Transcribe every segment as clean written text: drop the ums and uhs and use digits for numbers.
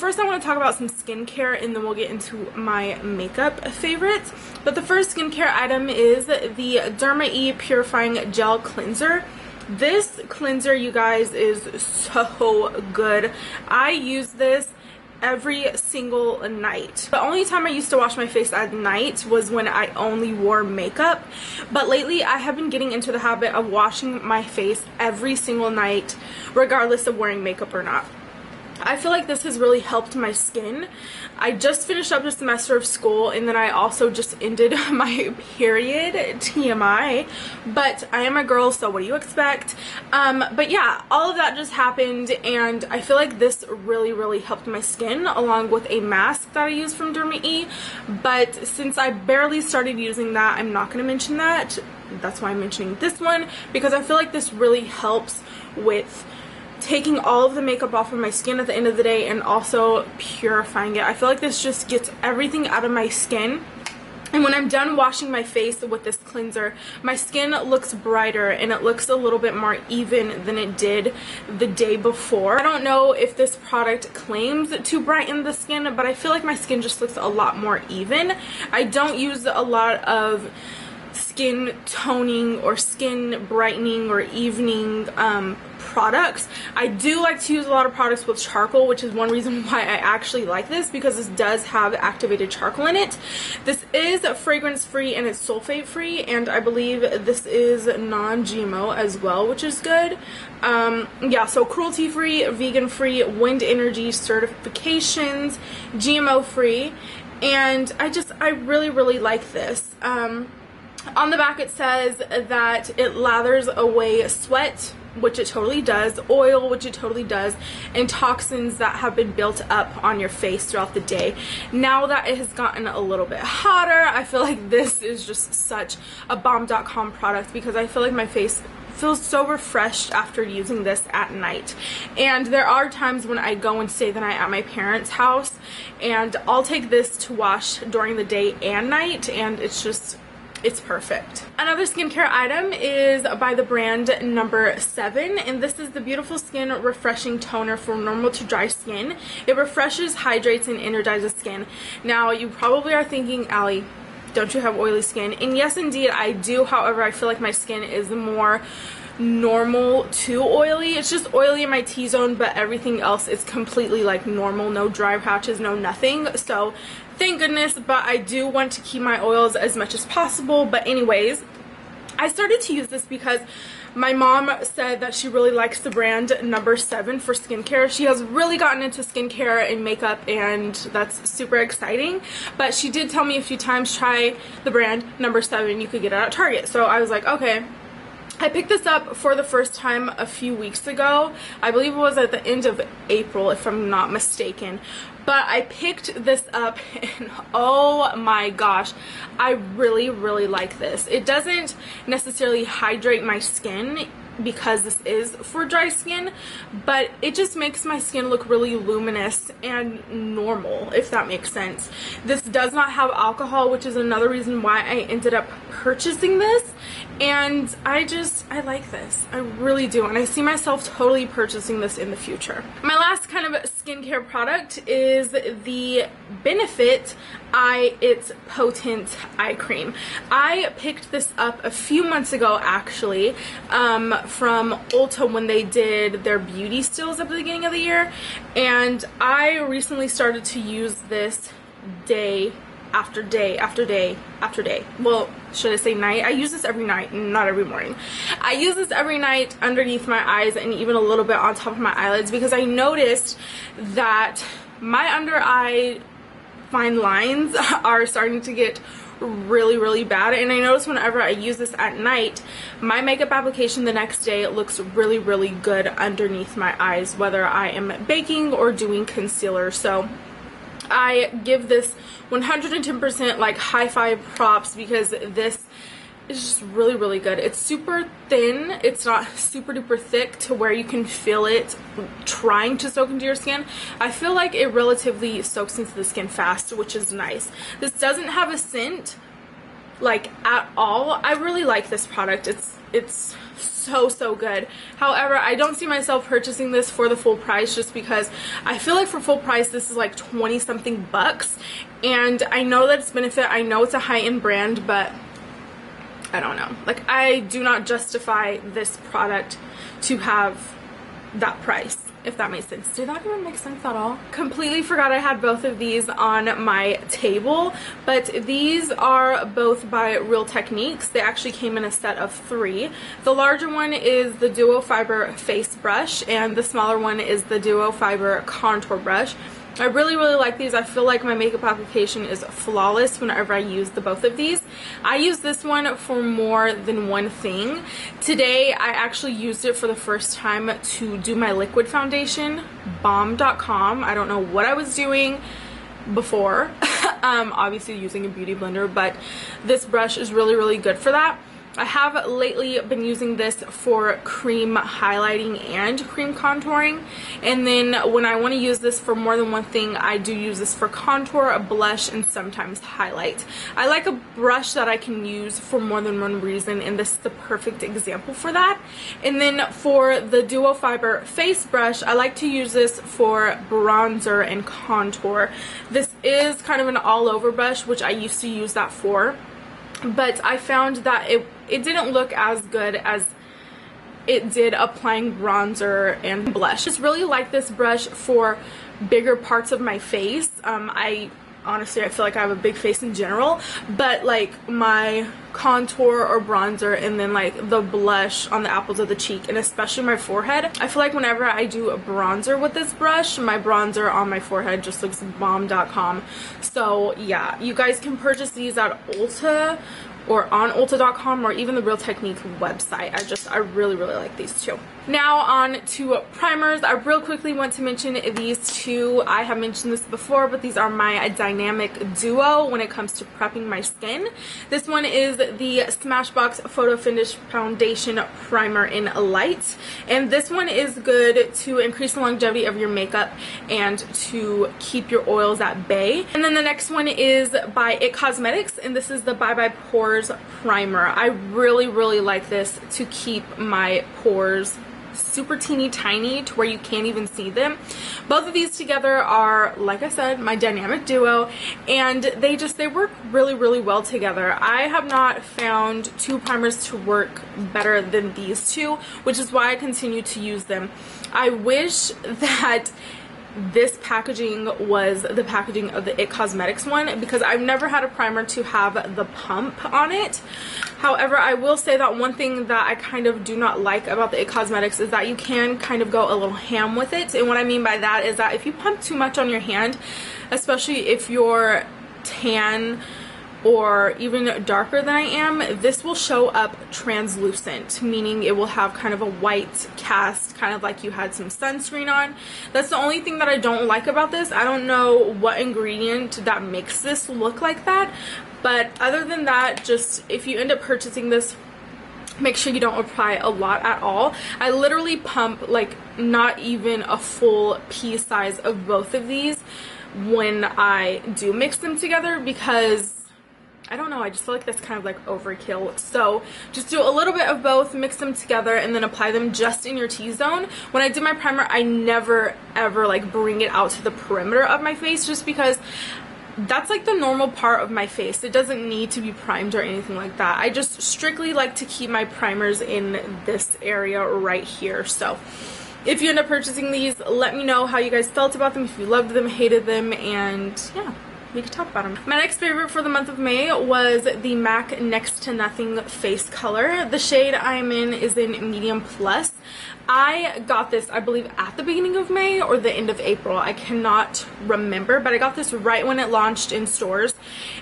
first I want to talk about some skincare and then we'll get into my makeup favorites. But the first skincare item is the Derma E Purifying Gel Cleanser. This cleanser, you guys, is so good. I use this every single night. The only time I used to wash my face at night was when I only wore makeup, but lately I have been getting into the habit of washing my face every single night regardless of wearing makeup or not. I feel like this has really helped my skin. I just finished up a semester of school and then I also just ended my period, TMI, but I am a girl, so what do you expect? But yeah, all of that just happened and I feel like this really helped my skin along with a mask that I use from Derma E. But since I barely started using that, I'm not going to mention that. That's why I'm mentioning this one, because I feel like this really helps with taking all of the makeup off of my skin at the end of the day and also purifying it. I feel like this just gets everything out of my skin. And when I'm done washing my face with this cleanser, my skin looks brighter and it looks a little bit more even than it did the day before. I don't know if this product claims to brighten the skin, but I feel like my skin just looks a lot more even. I don't use a lot of skin toning or skin brightening or evening products. I do like to use a lot of products with charcoal, which is one reason why I actually like this, because this does have activated charcoal in it. This is fragrance free and it's sulfate free, and I believe this is non-GMO as well, which is good. Yeah, so cruelty free, vegan free, wind energy certifications, GMO free, and I really like this. On the back it says that it lathers away sweat, which it totally does, oil, which it totally does, and toxins that have been built up on your face throughout the day. Now that it has gotten a little bit hotter, I feel like this is just such a bomb.com product, because I feel like my face feels so refreshed after using this at night. And there are times when I go and stay the night at my parents' house and I'll take this to wash during the day and night, and it's perfect. Another skincare item is by the brand Number 7, and this is the Beautiful Skin Refreshing Toner for normal to dry skin. It refreshes, hydrates, and energizes skin. Now, you probably are thinking, Allie, don't you have oily skin? And yes, indeed, I do. However, I feel like my skin is more normal to oily. It's just oily in my T-zone, but everything else is completely like normal. No dry patches, no nothing. So thank goodness, but I do want to keep my oils as much as possible. But anyways, I started to use this because my mom said that she really likes the brand Number 7 for skincare. She has really gotten into skincare and makeup, and that's super exciting. But she did tell me a few times, try the brand Number 7. You could get it at Target. So I was like, okay. I picked this up for the first time a few weeks ago. I believe it was at the end of April, if I'm not mistaken. But I picked this up and oh my gosh, I really like this. It doesn't necessarily hydrate my skin because this is for dry skin, but it just makes my skin look really luminous and normal, if that makes sense. This does not have alcohol, which is another reason why I ended up purchasing this, and I like this. I really do, and I see myself totally purchasing this in the future. My last kind of skincare product is the Benefit It's Potent Eye Cream. I picked this up a few months ago, actually, from Ulta when they did their beauty stills at the beginning of the year, and I recently started to use this day after day after day after day. Well, should I say night? I use this every night, not every morning. I use this every night underneath my eyes and even a little bit on top of my eyelids, because I noticed that my under eye fine lines are starting to get really bad, and I notice whenever I use this at night, my makeup application the next day looks really good underneath my eyes, whether I am baking or doing concealer. So I give this 110% like high five props, because this is just really good. It's super thin. It's not super duper thick to where you can feel it trying to soak into your skin. I feel like it relatively soaks into the skin fast, which is nice. This doesn't have a scent like at all. I really like this product. It's so good. However, I don't see myself purchasing this for the full price, just because I feel like for full price this is like 20 something bucks, and I know that it's Benefit, I know it's a high-end brand, but I don't know, like I do not justify this product to have that price, if that makes sense. Did that even make sense at all? Completely forgot I had both of these on my table, but these are both by Real Techniques. They actually came in a set of 3. The larger one is the Duo Fiber Face Brush, and the smaller one is the Duo Fiber Contour Brush. I really like these. I feel like my makeup application is flawless whenever I use the both of these. I use this one for more than one thing. Today I actually used it for the first time to do my liquid foundation, bomb.com. I don't know what I was doing before, obviously using a beauty blender, but this brush is really good for that. I have lately been using this for cream highlighting and cream contouring, and then when I want to use this for more than one thing, I do use this for contour, blush, and sometimes highlight. I like a brush that I can use for more than one reason, and this is the perfect example for that. And then for the Duo Fiber Face Brush, I like to use this for bronzer and contour. This is kind of an all-over brush, which I used to use that for, but I found that it didn't look as good as it did applying bronzer and blush. I just really like this brush for bigger parts of my face. Honestly, I feel like I have a big face in general, but like my contour or bronzer and then like the blush on the apples of the cheek, and especially my forehead, I feel like whenever I do a bronzer with this brush, my bronzer on my forehead just looks bomb.com. So yeah, you guys can purchase these at Ulta or on Ulta.com or even the Real Technique website. I really like these two. Now on to primers. I real quickly want to mention these two. I have mentioned this before, but these are my dynamic duo when it comes to prepping my skin. This one is the Smashbox Photo Finish Foundation Primer in Light, and this one is good to increase the longevity of your makeup and to keep your oils at bay. And then the next one is by IT Cosmetics, and this is the Bye Bye Pores Primer. I really like this to keep my pores super teeny tiny to where you can't even see them. Both of these together are, like I said, my dynamic duo, and they work really well together. I have not found two primers to work better than these two, which is why I continue to use them. I wish that this packaging was the packaging of the IT Cosmetics one, because I've never had a primer to have the pump on it. However, I will say that one thing that I kind of do not like about the IT Cosmetics is that you can kind of go a little ham with it. And what I mean by that is that if you pump too much on your hand, especially if you're tan or even darker than I am, this will show up translucent, meaning it will have kind of a white cast, kind of like you had some sunscreen on. That's the only thing that I don't like about this. I don't know what ingredient that makes this look like that, but other than that, just if you end up purchasing this, make sure you don't apply a lot at all. I literally pump like not even a full pea size of both of these when I do mix them together, because I don't know, I just feel like that's kind of like overkill. So just do a little bit of both, mix them together, and then apply them just in your T-zone. When I do my primer, I never ever like bring it out to the perimeter of my face, just because that's like the normal part of my face. It doesn't need to be primed or anything like that. I just strictly like to keep my primers in this area right here. So if you end up purchasing these, let me know how you guys felt about them, if you loved them, hated them, and yeah, we could talk about them. My next favorite for the month of May was the MAC Next to Nothing Face Color. The shade I'm in is in Medium Plus. I got this, I believe, at the beginning of May or the end of April. I cannot remember, but I got this right when it launched in stores,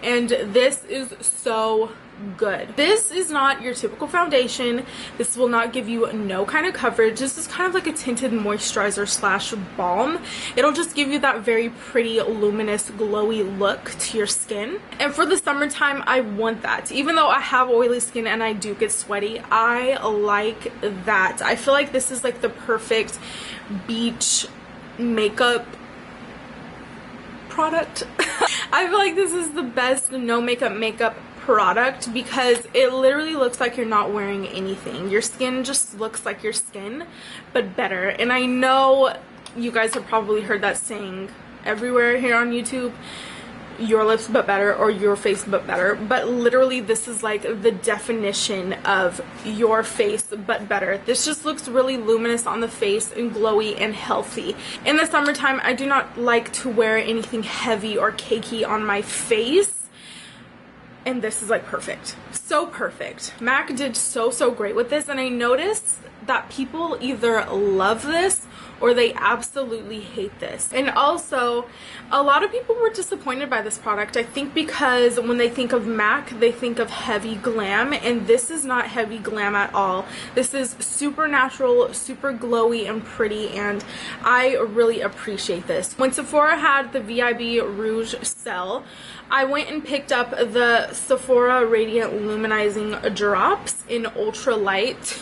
and this is so good. This is not your typical foundation. This will not give you no kind of coverage. This is kind of like a tinted moisturizer slash balm. It'll just give you that very pretty, luminous, glowy look to your skin. And for the summertime, I want that. Even though I have oily skin and I do get sweaty, I like that. I feel like this is like the perfect beach makeup product. I feel like this is the best no makeup product because it literally looks like you're not wearing anything. Your skin just looks like your skin, but better. And I know you guys have probably heard that saying everywhere here on YouTube, your lips but better, or your face but better, but literally this is like the definition of your face but better. This just looks really luminous on the face and glowy and healthy. In the summertime, I do not like to wear anything heavy or cakey on my face, and this is like perfect. So perfect. MAC did so great with this, and I noticed that people either love this or they absolutely hate this. And also, a lot of people were disappointed by this product. I think because when they think of MAC, they think of heavy glam, and this is not heavy glam at all. This is super natural, super glowy and pretty, and I really appreciate this. When Sephora had the VIB Rouge sale, I went and picked up the Sephora Radiant Luminizing Drops in Ultra Light.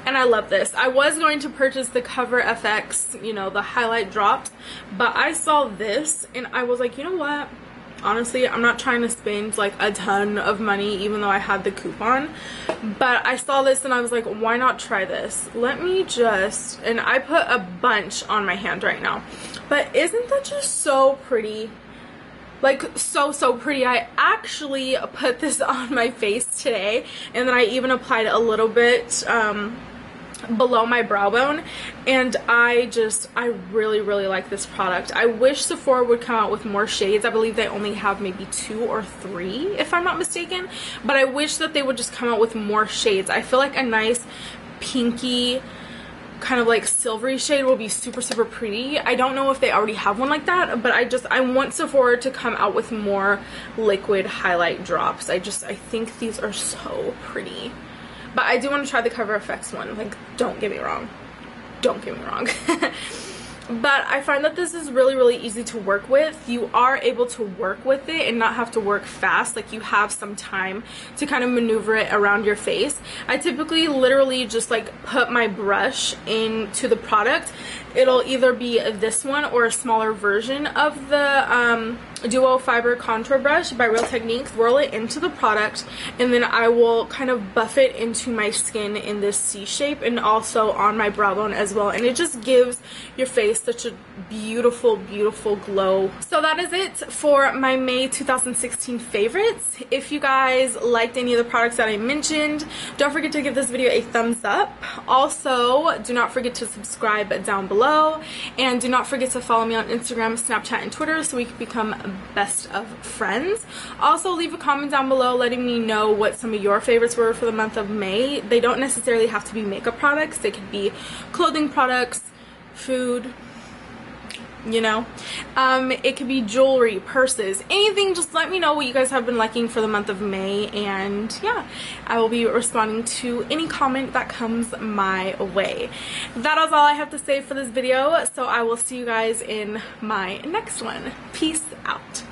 And I love this. I was going to purchase the Cover FX, you know, the highlight drops, but I saw this and I was like, you know what? Honestly, I'm not trying to spend like a ton of money even though I had the coupon, but I saw this and I was like, why not try this? Let me just, and I put a bunch on my hand right now, but isn't that just so pretty? Like so pretty. I actually put this on my face today, and then I even applied a little bit below my brow bone, and I really like this product. I wish Sephora would come out with more shades. I believe they only have maybe 2 or 3 if I'm not mistaken, but I wish that they would just come out with more shades. I feel like a nice pinky kind of like silvery shade will be super pretty. I don't know if they already have one like that, but I want Sephora to come out with more liquid highlight drops. I think these are so pretty. But I do want to try the Cover FX one. Like, don't get me wrong. Don't get me wrong. But I find that this is really easy to work with. You are able to work with it and not have to work fast. Like, you have some time to kind of maneuver it around your face. I typically literally just like put my brush into the product. It'll either be this one or a smaller version of the Duo Fiber Contour Brush by Real Techniques. Swirl it into the product, and then I will kind of buff it into my skin in this C shape and also on my brow bone as well. And it just gives your face such a beautiful glow. So that is it for my May 2016 favorites. If you guys liked any of the products that I mentioned, don't forget to give this video a thumbs up. Also, do not forget to subscribe down below, and do not forget to follow me on Instagram, Snapchat, and Twitter so we can become best of friends. Also, leave a comment down below letting me know what some of your favorites were for the month of May. They don't necessarily have to be makeup products. They could be clothing products, food, you know, it could be jewelry, purses, anything. Just let me know what you guys have been liking for the month of May, and yeah, I will be responding to any comment that comes my way. That is all I have to say for this video, so I will see you guys in my next one. Peace out.